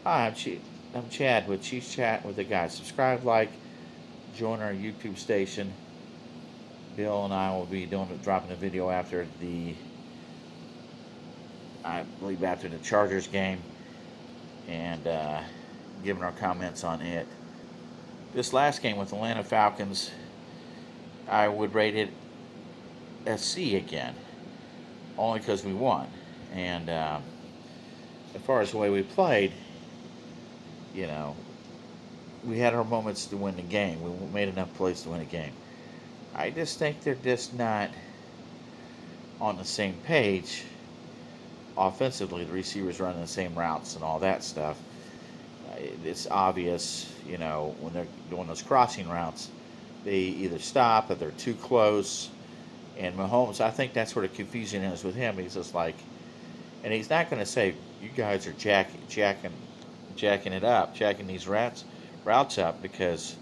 Hi, I'm Chad with Chiefs Chat with the guys. Subscribe, like, join our YouTube station. Bill and I will be dropping a video after I believe after the Chargers game, and giving our comments on it. This last game with Atlanta Falcons, I would rate it a C again, only because we won. And as far as the way we played, you know, we had our moments to win the game. We made enough plays to win a game. I just think they're just not on the same page offensively. The receivers running the same routes and all that stuff. It's obvious, when they're doing those crossing routes, they either stop or they're too close. And Mahomes, I think that's where the confusion is with him. He's just like, and he's not going to say you guys are jacking it up, jacking these routes up, because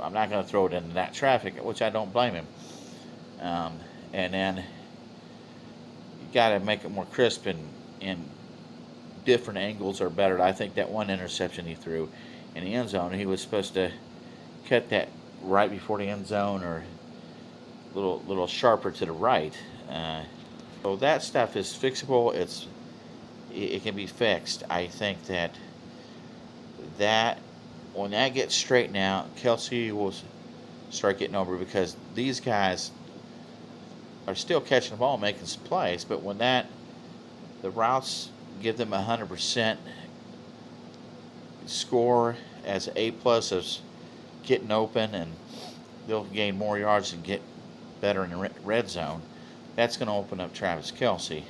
I'm not going to throw it into that traffic, which I don't blame him. And then you got to make it more crisp, and different angles are better. I think that one interception he threw in the end zone, he was supposed to cut that right before the end zone, or little sharper to the right. So that stuff is fixable. It can be fixed. I think that when that gets straightened out, Kelsey will start getting over, because these guys are still catching the ball and making some plays. But when the routes give them 100% score as A plus of getting open, and they'll gain more yards and get better in the red zone, that's going to open up Travis Kelsey.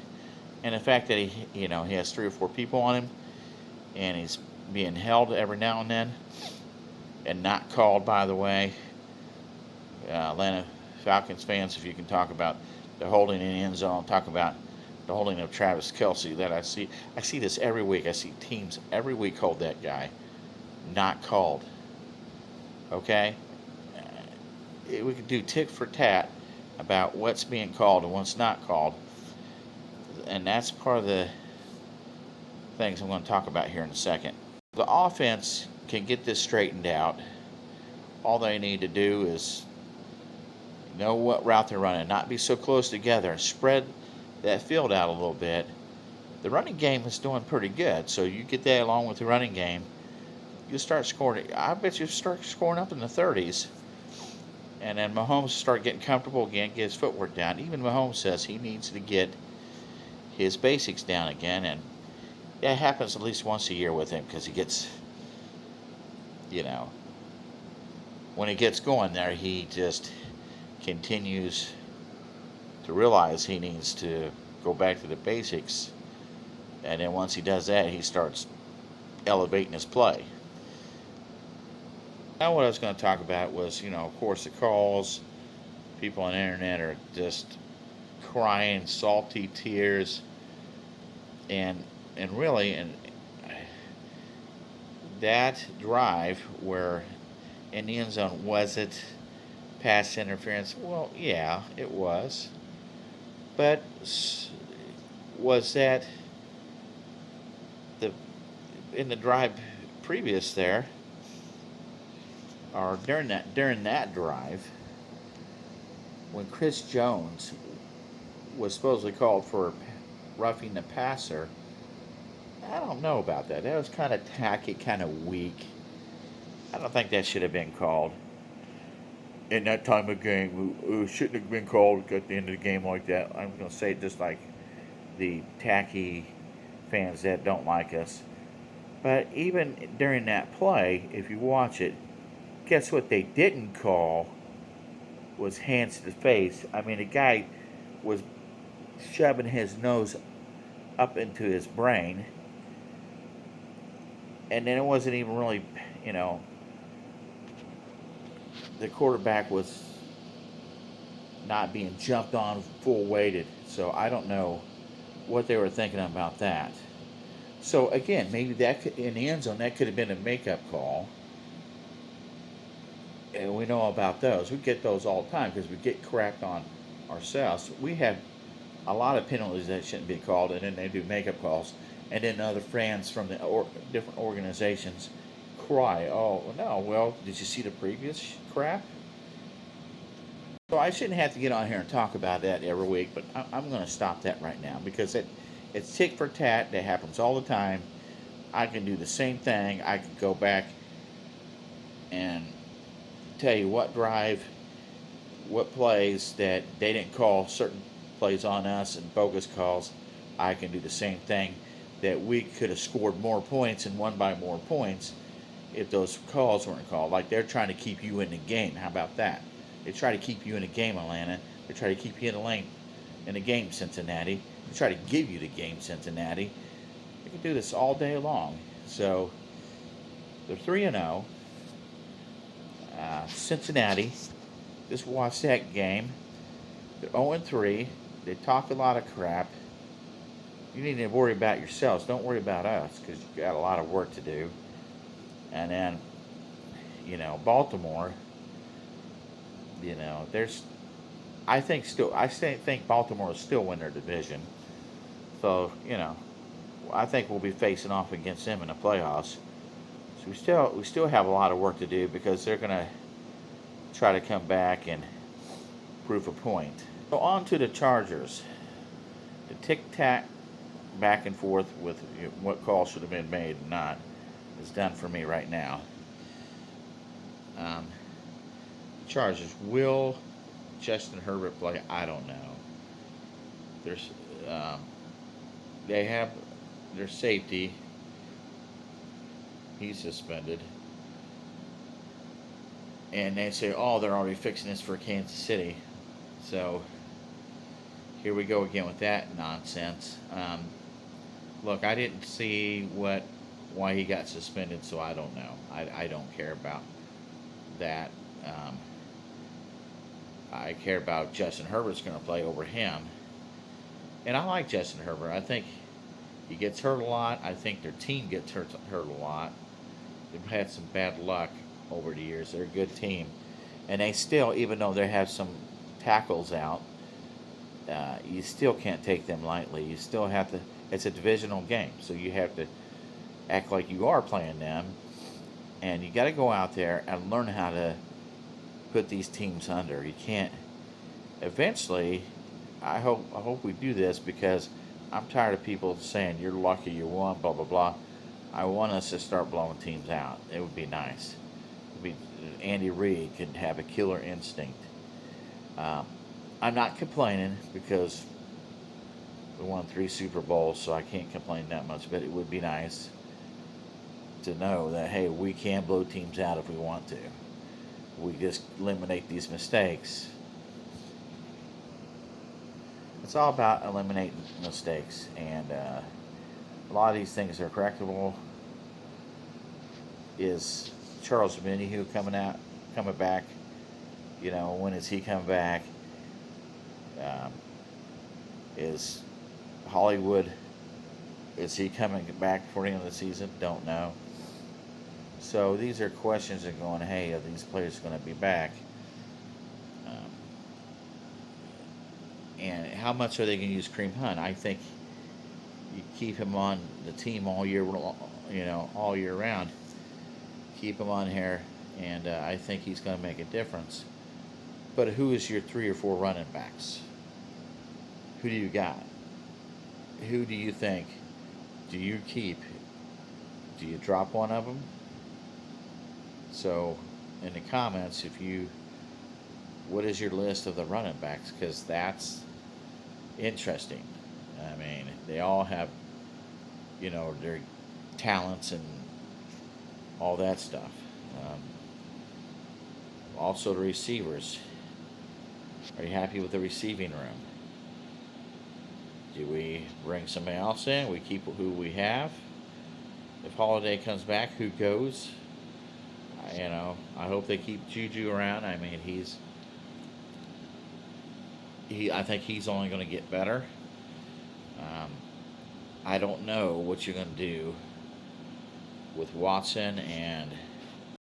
And the fact that he has 3 or 4 people on him, and he's being held every now and then, and not called, by the way. Atlanta Falcons fans, if you can talk about the holding in the end zone, talk about the holding of Travis Kelsey. That I see this every week. I see teams every week hold that guy, not called. Okay, we could do tick for tat about what's being called and what's not called, and that's part of the things I'm going to talk about here in a second. The offense can get this straightened out. All they need to do is know what route they're running, not be so close together, and spread that field out a little bit. The running game is doing pretty good, so you get that along with the running game, you'll start scoring. I bet you start scoring up in the 30s, and then Mahomes start getting comfortable again, get his footwork down. Even Mahomes says he needs to get his basics down again, and that happens at least once a year with him, because he gets, when he gets going there, he just continues to realize he needs to go back to the basics, and then once he does that, he starts elevating his play. Now what I was going to talk about was, of course, the calls. People on the internet are just crying salty tears, and really, and that drive where in the end zone, was it pass interference? Well, yeah, it was. But was that the in the drive previous there, or during that drive, when Chris Jones was supposedly called for roughing the passer? I don't know about that. That was kind of tacky, kind of weak. I don't think that should have been called in that time of game. It shouldn't have been called at the end of the game like that. I'm going to say it just like the tacky fans that don't like us. But even during that play, if you watch it, guess what they didn't call was hands to the face. I mean, the guy was shoving his nose up into his brain, and then it wasn't even really, the quarterback was not being jumped on full weighted. So I don't know what they were thinking about that. So again, maybe that in the end zone, that could have been a makeup call. And we know about those. We get those all the time because we get crapped on ourselves. We have a lot of penalties that shouldn't be called, and then they do makeup calls. and then other fans from the different organizations cry, "Oh no, well, did you see the previous crap?" So I shouldn't have to get on here and talk about that every week, but I'm going to stop that right now because it's tick for tat. That happens all the time. I can do the same thing. I can go back and tell you what drive, what plays that they didn't call certain plays on us and bogus calls. I can do the same thing that we could have scored more points and won by more points if those calls weren't called. Like they're trying to keep you in the game. How about that? They try to keep you in the game, Atlanta. They try to keep you in the lane, in the game, Cincinnati. They try to give you the game, Cincinnati. They can do this all day long. So they're 3-0. Cincinnati. Just watch that game. They're 0-3. They talk a lot of crap. You need to worry about yourselves. Don't worry about us because you got a lot of work to do. And then, Baltimore. There's. I think Baltimore will still win their division. So I think we'll be facing off against them in the playoffs. So we still have a lot of work to do because they're gonna try to come back and prove a point. So on to the Chargers. The tic-tac back and forth with what call should have been made and not is done for me right now. Chargers, will Justin Herbert play? I don't know. There's they have their safety. He's suspended. And they say, oh, they're already fixing this for Kansas City. So here we go again with that nonsense. Look, I didn't see why he got suspended, so I don't know. I don't care about that. I care about Justin Herbert's going to play over him. And I like Justin Herbert. I think he gets hurt a lot. I think their team gets hurt a lot. They've had some bad luck over the years. They're a good team. And they still, even though they have some tackles out, you still can't take them lightly. You still have to, it's a divisional game, so you have to act like you are playing them. And you got to go out there and learn how to put these teams under. You can't, eventually, I hope we do this because I'm tired of people saying you're lucky you won, blah, blah, blah. I want us to start blowing teams out. It would be nice. Andy Reid could have a killer instinct. I'm not complaining because we won 3 Super Bowls, so I can't complain that much, but it would be nice to know that, hey, we can blow teams out if we want to. We just eliminate these mistakes. It's all about eliminating mistakes, and a lot of these things are correctable. Is Charles Omenihu coming back? When is he coming back? Is Hollywood, is he coming back before the end of the season? Don't know. So these are questions that are going, hey, are these players going to be back? And how much are they going to use Kareem Hunt? I think you keep him on the team all year, all year round. Keep him on here, and I think he's going to make a difference. But who is your 3 or 4 running backs? Who do you got? Who do you think? Do you keep? Do you drop one of them? So, in the comments, what is your list of the running backs? Because that's interesting. I mean, they all have, their talents and all that stuff. Also, the receivers. Are you happy with the receiving room? Do we bring somebody else in? We keep who we have? If Holiday comes back, who goes? I hope they keep Juju around. I mean, I think he's only going to get better. I don't know what you're going to do with Watson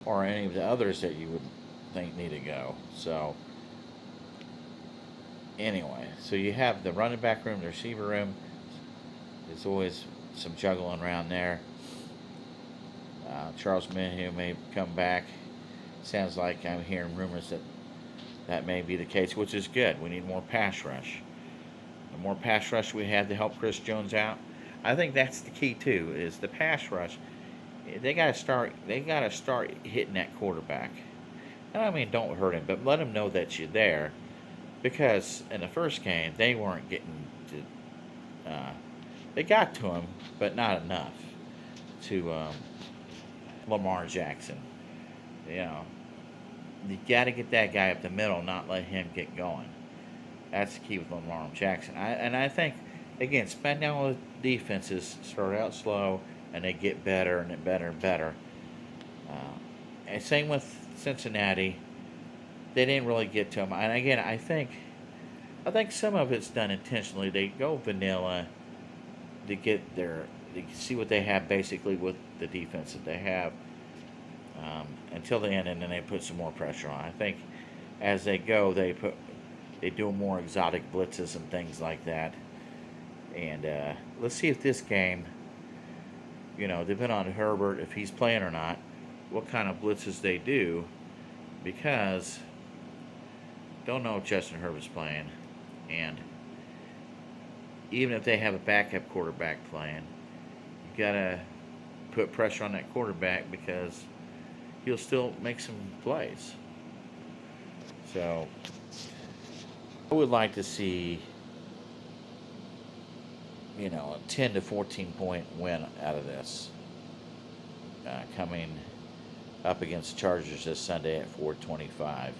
or any of the others that you would think need to go. So anyway, so you have the running back room, the receiver room. It's always some juggling around there. Charles Mayhew may come back. Sounds like I'm hearing rumors that that may be the case, which is good. We need more pass rush. The more pass rush we have to help Chris Jones out, I think that's the key too. Is the pass rush. They got to start. They got to start hitting that quarterback. And I mean, don't hurt him, but let him know that you're there. Because in the first game, they weren't getting to. They got to him, but not enough to Lamar Jackson. You know, you got to get that guy up the middle, not let him get going. That's the key with Lamar Jackson. I think, again, spending all the defenses start out slow and they get better and better and better. And same with Cincinnati. They didn't really get to him. And again, I think some of it's done intentionally. They go vanilla to get their, to see what they have basically with the defense that they have until the end, and then they put some more pressure on. I think as they go, they do more exotic blitzes and things like that. And let's see if this game, depending on Herbert, if he's playing or not, what kind of blitzes they do, because don't know if Justin Herbert's playing, and even if they have a backup quarterback playing, you gotta put pressure on that quarterback because he'll still make some plays. So I would like to see, a 10 to 14 point win out of this, coming up against the Chargers this Sunday at 4:25,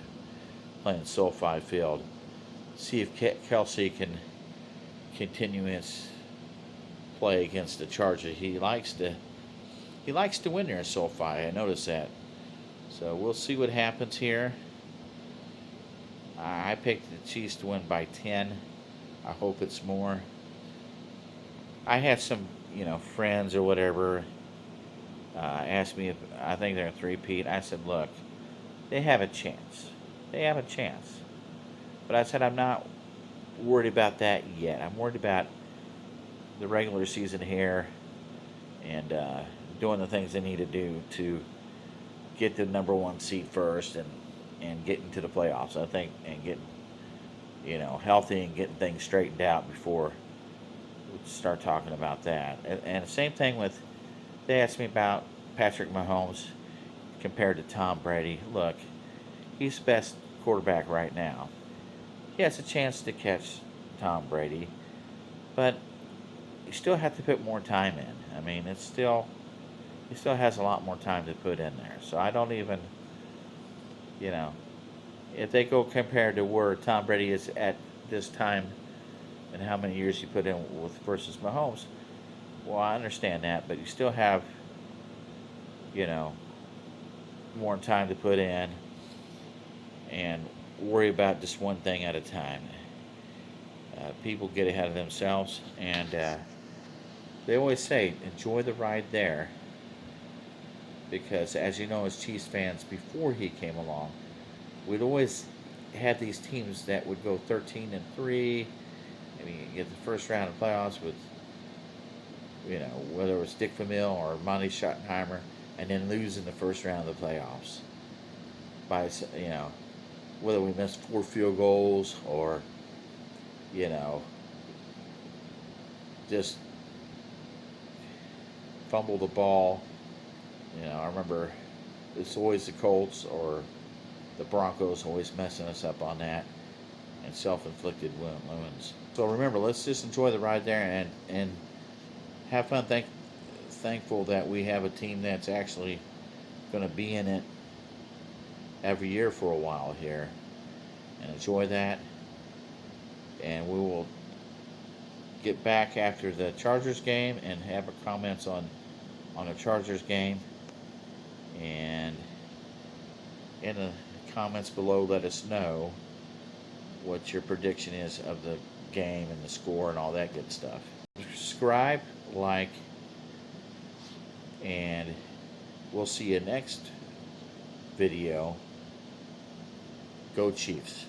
playing SoFi Field. See if Kelsey can continue his play against the Chargers. He likes to win there at SoFi. I noticed that. So we'll see what happens here. I picked the Chiefs to win by 10. I hope it's more. I had some, friends or whatever asked me if I think they're a three-peat. I said, look, they have a chance. They have a chance. But I said I'm not worried about that yet. I'm worried about the regular season here and doing the things they need to do to get the number one seed first and get into the playoffs, I think, and get healthy and getting things straightened out before we start talking about that. And the same thing with, they asked me about Patrick Mahomes compared to Tom Brady. Look, he's the best quarterback right now. He has a chance to catch Tom Brady, but you still have to put more time in. I mean, he still has a lot more time to put in there. So I don't even, if they go compared to where Tom Brady is at this time and how many years he put in with versus Mahomes, well, I understand that, but you still have, more time to put in and worry about just one thing at a time. People get ahead of themselves, and they always say, enjoy the ride there. Because, as you know, as Chiefs fans, before he came along, we'd always had these teams that would go 13-3. I mean, you get the first round of playoffs with, whether it was Dick Vermeil or Monty Schottenheimer, and then lose in the first round of the playoffs by, whether we missed 4 field goals or, just fumble the ball. I remember it's always the Colts or the Broncos always messing us up on that, and self-inflicted wounds. So remember, let's just enjoy the ride there and have fun. Thankful that we have a team that's actually going to be in it every year for a while here, and enjoy that. And we will get back after the Chargers game and have comments on the Chargers game. And in the comments below, let us know what your prediction is of the game and the score and all that good stuff. Subscribe, like, and we'll see you next video. Go Chiefs.